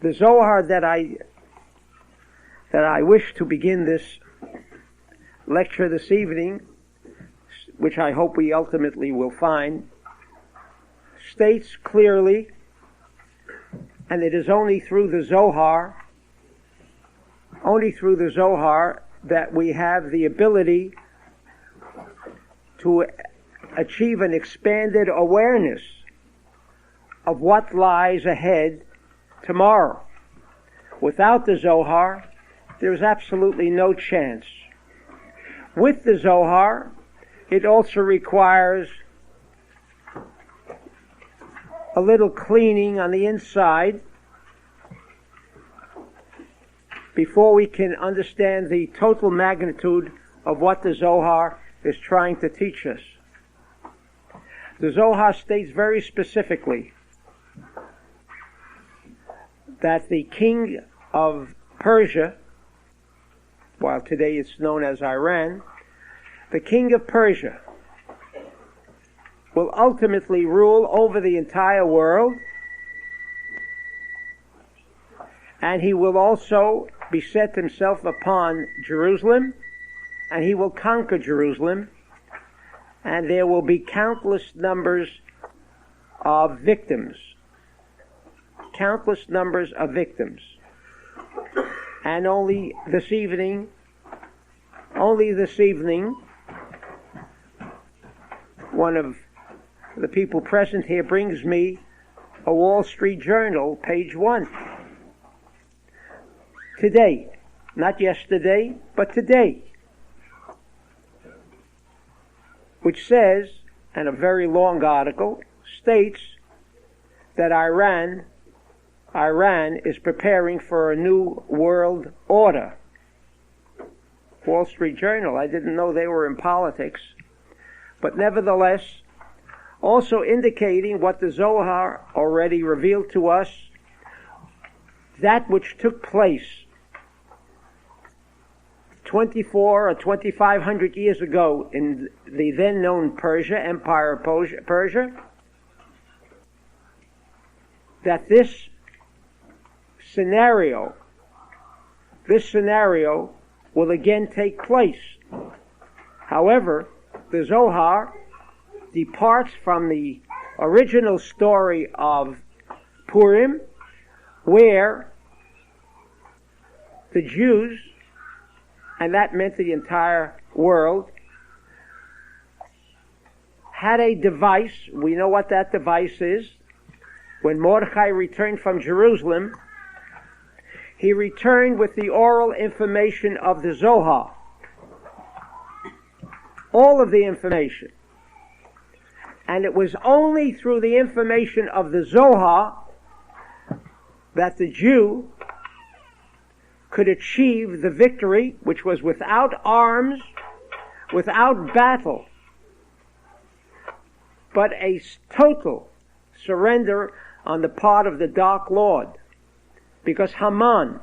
The Zohar that I wish to begin this lecture this evening, which I hope we ultimately will find, states clearly, and it is only through the Zohar that we have the ability to achieve an expanded awareness of what lies ahead tomorrow. Without the Zohar, there's absolutely no chance. With the Zohar, it also requires a little cleaning on the inside before we can understand the total magnitude of what the Zohar is trying to teach us. The Zohar states very specifically that the king of Persia, while today it's known as Iran, the king of Persia will ultimately rule over the entire world, and he will also beset himself upon Jerusalem, and he will conquer Jerusalem, and there will be countless numbers of victims. Countless numbers of victims. And only this evening, one of the people present here brings me a Wall Street Journal, page 1. Today, not yesterday, but today, which says, and a very long article, states that Iran is preparing for a new world order. Wall Street Journal, I didn't know they were in politics, but nevertheless, also indicating what the Zohar already revealed to us, that which took place 24 or 2,500 years ago in the then known Persia, Empire of Persia, that this scenario will again take place. However, the Zohar departs from the original story of Purim, where the Jews, and that meant the entire world, had a device. We know what that device is. When Mordechai returned from Jerusalem, he returned with the oral information of the Zohar. All of the information. And it was only through the information of the Zohar that the Jew could achieve the victory, which was without arms, without battle, but a total surrender on the part of the Dark Lord. Because Haman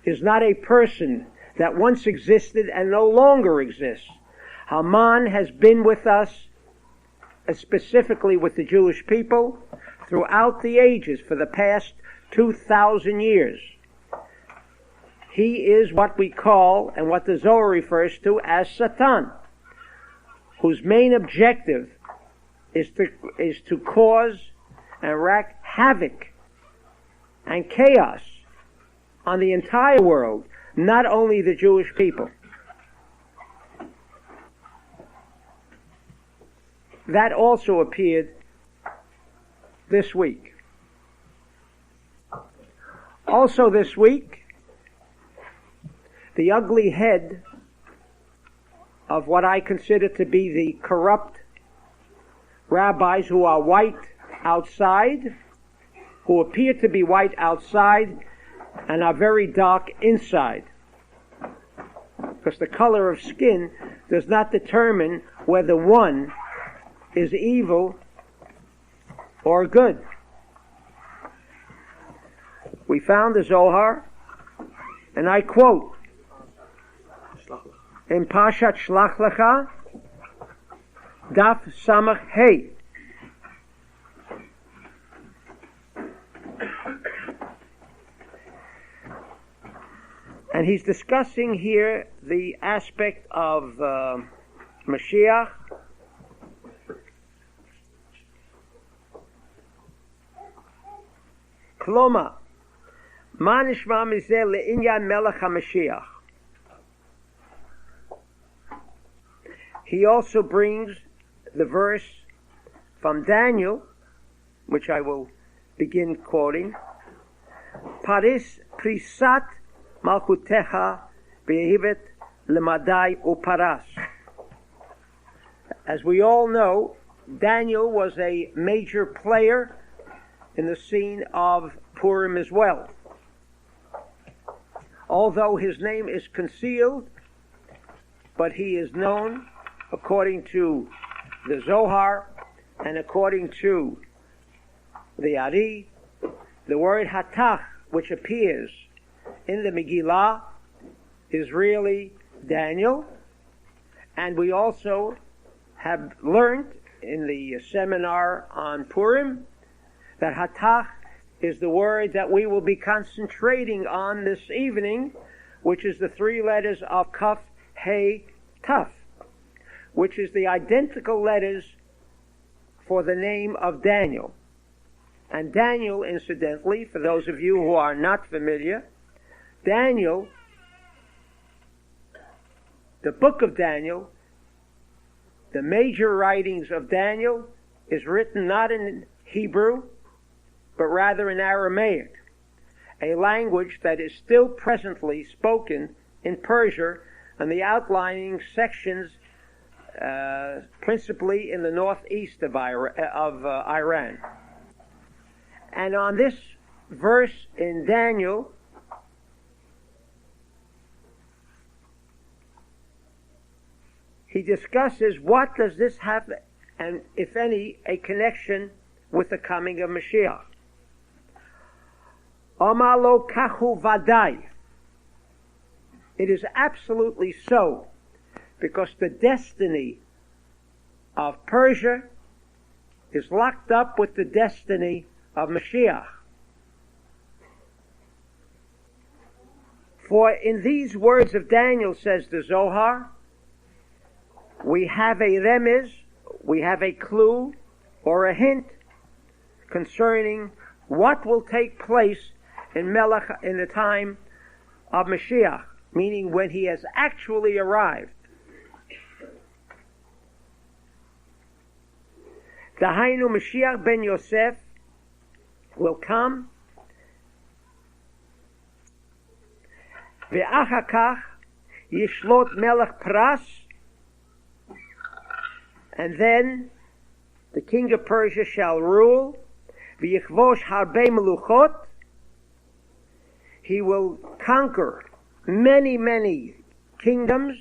is not a person that once existed and no longer exists. Haman has been with us, specifically with the Jewish people, throughout the ages for the past 2,000 years. He is what we call, and what the Zohar refers to as Satan, whose main objective is to cause and wreak havoc and chaos on the entire world, not only the Jewish people. That also appeared this week. Also this week, the ugly head of what I consider to be the corrupt rabbis who are white outside, who appear to be white outside and are very dark inside. Because the color of skin does not determine whether one is evil or good. We found the Zohar, and I quote, in Pashat Shlach Lecha, Daf Samach Hey. he's discussing here the aspect of Mashiach. Kloma, ma nishma mizeh le'inyan melech HaMashiach. He also brings the verse from Daniel, which I will begin quoting. Paris prisat malchutecha be'hivet lemadai uparas. As we all know, Daniel was a major player in the scene of Purim as well. Although his name is concealed, but he is known according to the Zohar and according to the Ari. The word Hatach, which appears in the Megillah, is really Daniel. And we also have learned in the seminar on Purim that Hatach is the word that we will be concentrating on this evening, which is the three letters of Kaf, He, Taf, which is the identical letters for the name of Daniel. And Daniel, incidentally, for those of you who are not familiar, Daniel, the book of Daniel, the major writings of Daniel, is written not in Hebrew, but rather in Aramaic, a language that is still presently spoken in Persia and the outlying sections, principally in the northeast of Iran. And on this verse in Daniel, he discusses what does this have, and if any, a connection with the coming of Mashiach. Amalo kachu vadai. It is absolutely so, because the destiny of Persia is locked up with the destiny of Mashiach. For in these words of Daniel, says the Zohar, we have a remez, we have a clue or a hint concerning what will take place in the time of Mashiach, meaning when he has actually arrived. Dahainu Mashiach ben Yosef will come, ve'achar kach yishlot melech Pras, and then the king of Persia shall rule, v'yichvosh harbe meluchot, he will conquer many, many kingdoms,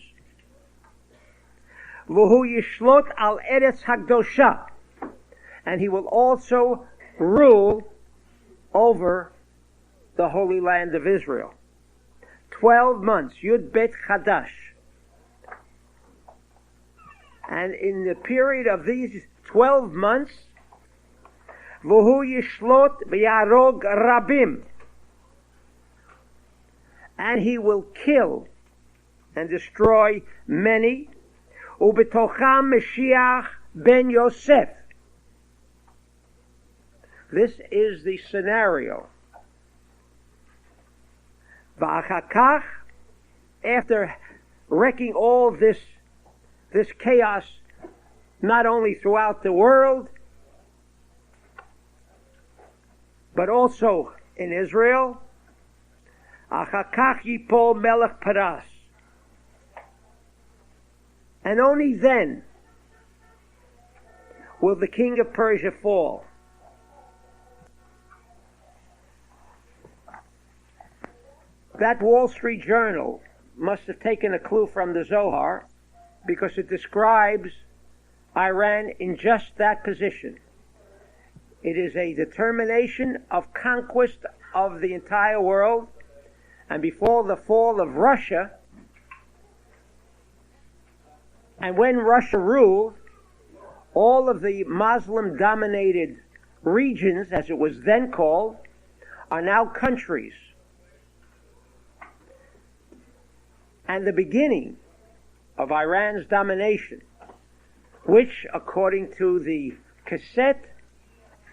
v'hu yishlot al eretz hagdosha, and he will also rule over the Holy Land of Israel. 12 months, Yud Bet Chadash. And in the period of these 12 months, V'hu yishlot v'yarog rabim, and he will kill and destroy many, u'betocham Mashiach ben Yosef. This is the scenario. V'achar kach, after wrecking all this chaos, not only throughout the world, but also in Israel, achar kach yipol melech Paras. And only then will the king of Persia fall. That Wall Street Journal must have taken a clue from the Zohar, because it describes Iran in just that position. It is a determination of conquest of the entire world, and before the fall of Russia, and when Russia ruled, all of the Muslim-dominated regions, as it was then called, are now countries. and the beginning of Iran's domination, which, according to the cassette,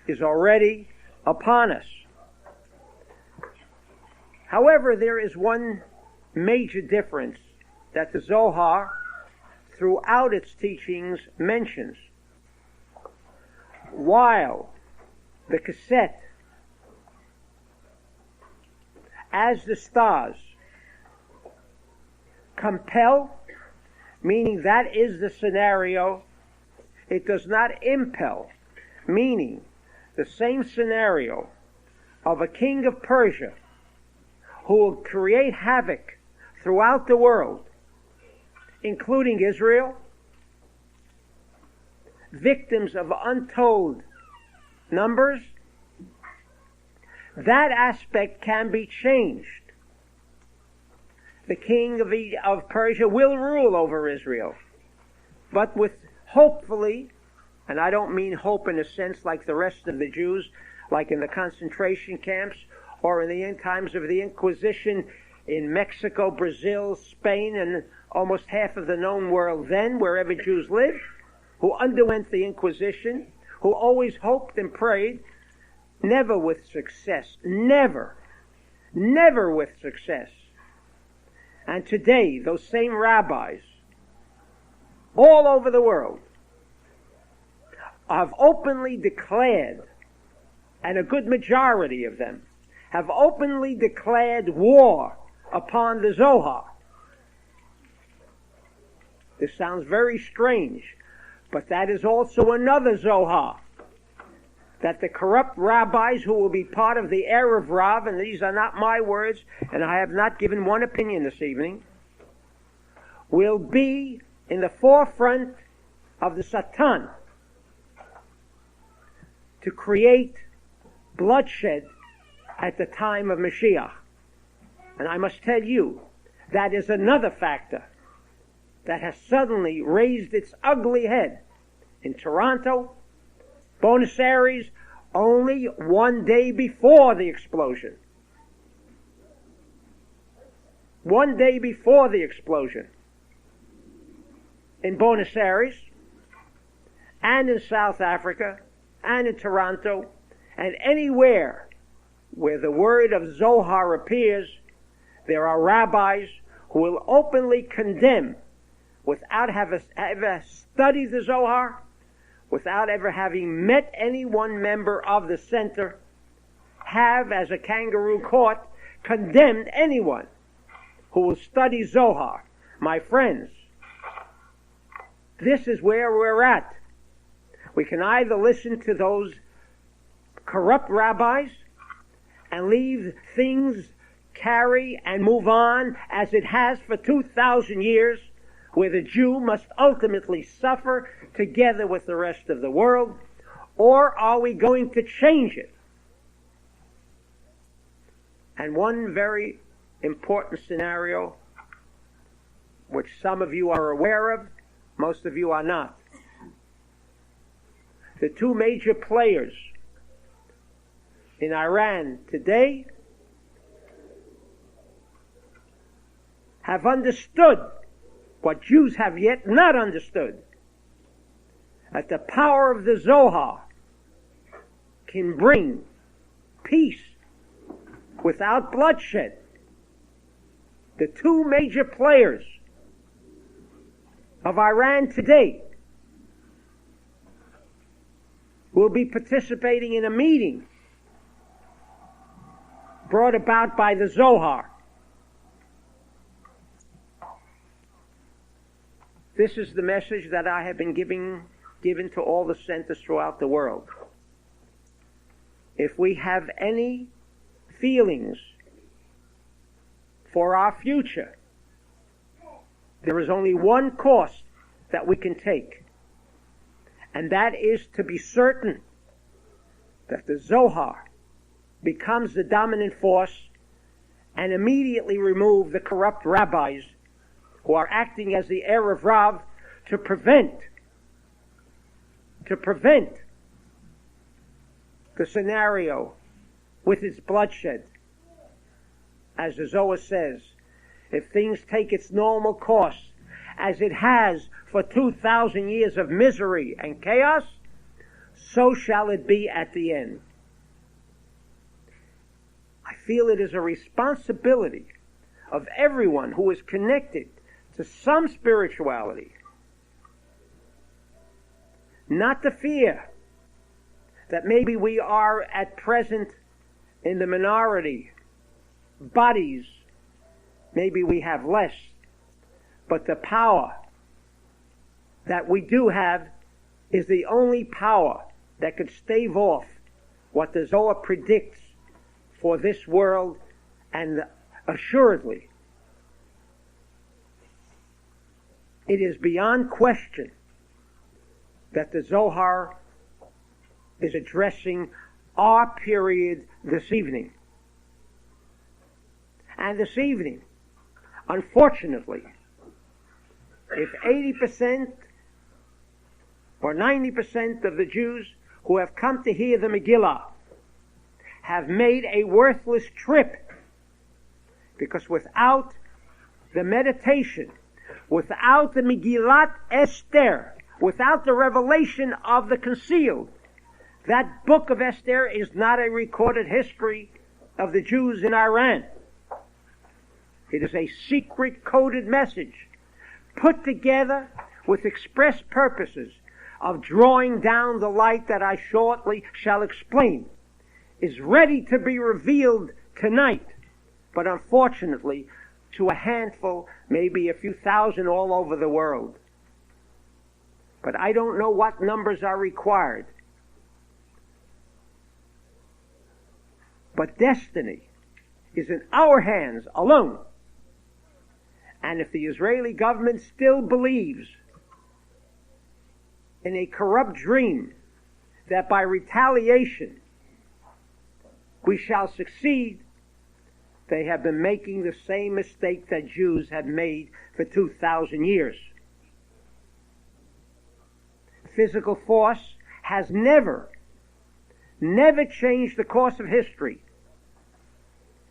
is already upon us. However, there is one major difference that the Zohar, throughout its teachings, mentions. While the cassette, as the stars, compel, meaning that is the scenario, it does not impel, meaning the same scenario of a king of Persia who will create havoc throughout the world, including Israel, victims of untold numbers. That aspect can be changed. The king of Persia will rule over Israel, but with hopefully, and I don't mean hope in a sense like the rest of the Jews, like in the concentration camps or in the end times of the Inquisition in Mexico, Brazil, Spain, and almost half of the known world then, wherever Jews lived, who underwent the Inquisition, who always hoped and prayed, never with success. Never with success. And today, those same rabbis, all over the world, have openly declared, and a good majority of them, have openly declared war upon the Zohar. This sounds very strange, but that is also another Zohar, that the corrupt rabbis who will be part of the Erev Rav, and these are not my words, and I have not given one opinion this evening, will be in the forefront of the Satan to create bloodshed at the time of Mashiach. And I must tell you, that is another factor that has suddenly raised its ugly head in Toronto, Buenos Aires, only one day before the explosion. One day before the explosion. In Buenos Aires, and in South Africa, and in Toronto, and anywhere where the word of Zohar appears, there are rabbis who will openly condemn, without ever studied the Zohar, without ever having met any one member of the center, have, as a kangaroo court, condemned anyone who will study Zohar. My friends, this is where we're at. We can either listen to those corrupt rabbis and leave things carry and move on as it has for 2,000 years, where the Jew must ultimately suffer together with the rest of the world, or are we going to change it? And one very important scenario, which some of you are aware of, most of you are not. The two major players in Iran today have understood what Jews have yet not understood, that the power of the Zohar can bring peace without bloodshed. The two major players of Iran today will be participating in a meeting brought about by the Zohar. This is the message that I have been given to all the centers throughout the world. If we have any feelings for our future, there is only one course that we can take, and that is to be certain that the Zohar becomes the dominant force and immediately remove the corrupt rabbis who are acting as the Erev Rav to prevent the scenario with its bloodshed. As the Zohar says, if things take its normal course, as it has for 2,000 years of misery and chaos, so shall it be at the end. I feel it is a responsibility of everyone who is connected to some spirituality not to fear that maybe we are at present in the minority, bodies, maybe we have less, but the power that we do have is the only power that could stave off what the Zohar predicts for this world, and assuredly it is beyond question that the Zohar is addressing our period this evening. And this evening, unfortunately, if 80% or 90% of the Jews who have come to hear the Megillah have made a worthless trip, because without the meditation, without the Megillat Esther, without the revelation of the concealed, that book of Esther is not a recorded history of the Jews in Iran. It is a secret coded message put together with express purposes of drawing down the light that I shortly shall explain, is ready to be revealed tonight, but unfortunately to a handful, maybe a few thousand all over the world. But I don't know what numbers are required. But destiny is in our hands alone. And if the Israeli government still believes in a corrupt dream that by retaliation we shall succeed, they have been making the same mistake that Jews have made for 2,000 years. Physical force has never changed the course of history.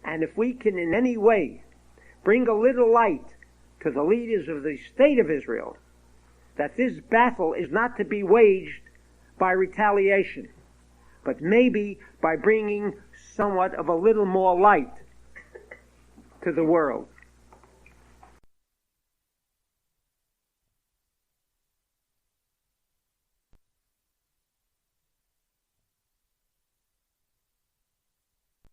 And if we can in any way bring a little light to the leaders of the state of Israel, that this battle is not to be waged by retaliation, but maybe by bringing somewhat of a little more light to the world.